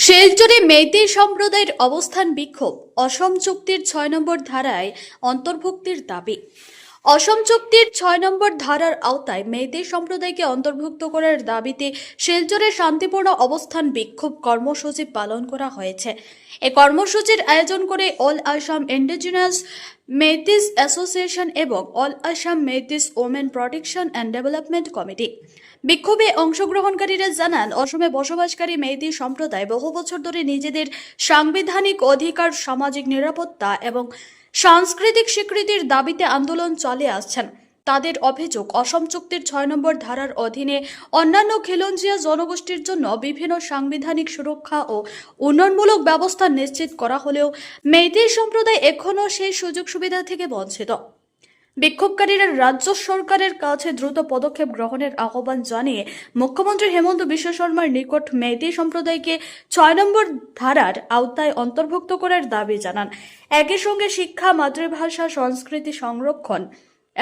শিলচরে মেইতি সম্প্রদায়ের অবস্থান বিক্ষোভ অসম চুক্তির ৬ নম্বর ধারায় অন্তর্ভুক্তির দাবি। অসম চুক্তির ৬ নম্বর ধারার আওতায় মেইতি সম্প্রদায়কে অন্তর্ভুক্ত করার দাবিতে শিলচরে শান্তিপূর্ণ অবস্থান বিক্ষোভ কর্মসূচি পালন করা হয়েছে। এই কর্মসূচির আয়োজন করে All Assam Indigenous Meiteis Association এবং All Assam Meiteis Women Protection and Development Committee. বিক্ষোভে অংশগ্রহণকারীরা জানান, অসমে বসবাসকারী মেইতি সম্প্রদায় বহু বছর ধরে নিজেদের সাংবিধানিক অধিকার, সামাজিক নিরাপত্তা এবং সাংস্কৃতিক স্বীকৃতির দাবিতে আন্দোলন চালিয়ে আসছেন। তাদের অভিযোগ, অসম চুক্তির ৬ নম্বর ধারার অধীনে অন্যান্য খিলঞ্জিয়া জনগোষ্ঠীর জন্য বিভিন্ন সাংবিধানিক সুরক্ষা ও উন্নয়নমূলক ব্যবস্থা নিশ্চিত করা হলেও মেইতি সম্প্রদায় এখনও সেই সুযোগ সুবিধা থেকে বঞ্চিত। বিক্ষোভকারীরা রাজ্য সরকারের কাছে দ্রুত পদক্ষেপ গ্রহণের আহ্বান জানিয়ে মুখ্যমন্ত্রী হেমন্ত বিশ্ব শর্মার নিকট মেইতি সম্প্রদায়কে ৬ নম্বর ধারার আওতায় অন্তর্ভুক্ত করার দাবি জানান। একই সঙ্গে শিক্ষা, মাতৃভাষা, সংস্কৃতি সংরক্ষণ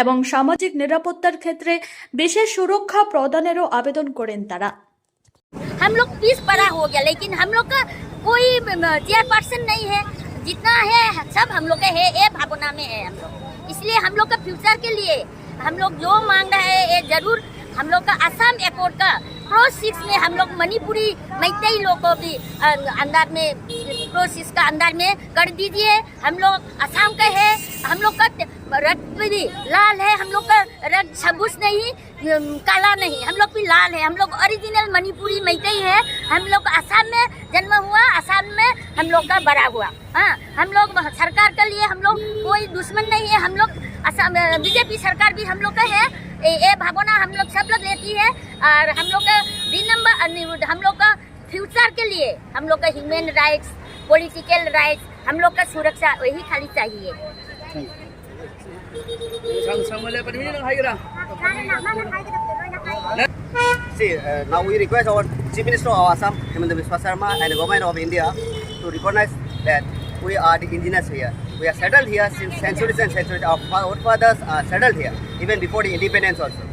এবং সামাজিক নিরাপত্তার ক্ষেত্রে বিশেষ সুরক্ষা প্রদানেরও আবেদন করেন তারা। हम लोग 30 बड़ा हो गया, लेकिन हम लोग का कोई चेयरपर्सन नहीं है। जितना है सब हम लोग का है, ये भावना में है हम लोग। इसलिए हम लोग का फ्यूचर के लिए हम लोग जो मांग रहे हैं, ये जरूर हम लोग का असम एकॉर्ड का क्रोस 6 में हम लोग मणिपुरी मैतेई लोग को भी अंदर में क्रोस 6 का अंदर में कर दीजिए। हम लोग असम का है, हम लोग का रंग भी लाल है, हम लोग का रंग सबूज नहीं, काला नहीं, हम लोग भी लाल है। हम लोग ओरिजिनल मणिपुरी मैतेई है। हम लोग असम में जन्म हुआ, असम में हम लोग का बड़ा हुआ। हाँ, हम लोग सरकार के लिए हम लोग कोई दुश्मन नहीं है। हम लोग असम बीजेपी सरकार भी हम लोग का है, ये भावना हम लोग सब लोग लेती है। और हम लोग का हम लोग का फ्यूचर के लिए हम लोग का ह्यूमन राइट्स, पॉलिटिकल राइट्स, हम लोग का सुरक्षा वही खाली चाहिए। See, now we request our Chief Minister of Assam, Hemanta Biswa Sarma, and the Government of India to recognize that we are the indigenous here. We are settled here since centuries and centuries. Our forefathers are settled here, even before the independence also.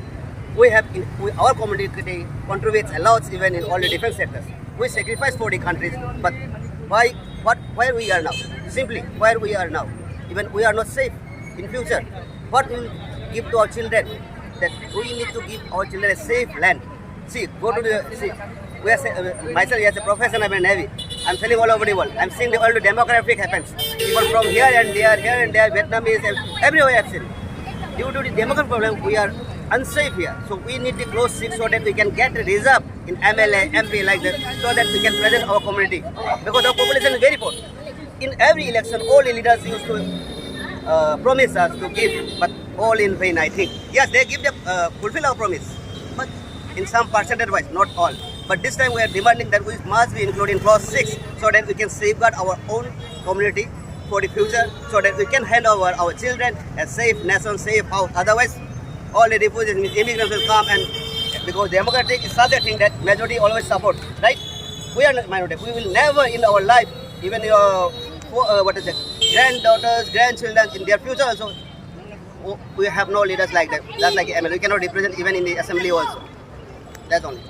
Our community contributes a lot even in all the different sectors. We sacrifice for the countries, but where we are now? Simply, where we are now? Even we are not safe in future. What we will give to our children? That we need to give our children a safe land. See, go to the we are myself as a professor of a navy. I'm selling all over the world. I'm seeing all the demographic happens. People from here and there, Vietnamese, everywhere I've seen. Due to the demographic problem, we are unsafe here. So we need to close 6 so that we can get a reserve in MLA, MP like that, so that we can present our community. Because our population is very poor. In every election, all the leaders used to promise us to give, but all in vain, I think. Yes, they give the fulfill our promise, but in some percentage wise, not all. But this time we are demanding that we must be included in clause 6 so that we can safeguard our own community for the future, so that we can hand over our children a safe nation, safe house. Otherwise, all the refugees, immigrants will come, and because democratic is such a thing that majority always support, right? We are not minority. We will never in our life, even your granddaughters, grandchildren, in their future also, we have no leaders like that. That's like ML. We cannot represent even in the assembly also. That's only.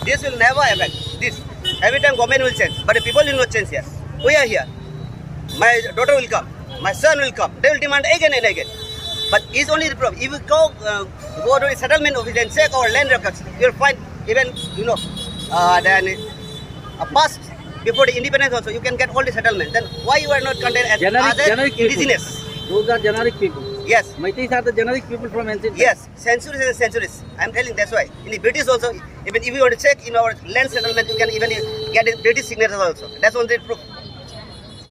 This will never affect this. Every time government will change, but the people will not change here. We are here. My daughter will come. My son will come. They will demand again and again. But it's only the problem. If you go to the settlement office and check our land records, you'll find even then past before the independence also you can get all the settlements. Then why you are not considered as other indigenous? Those are generic people. Yes. Meiteis are the generic people from ancient times. Yes, centuries and centuries. I'm telling that's why. In the British also, even if you want to check in our land settlement, you can even get the British signatures also. That's only proof.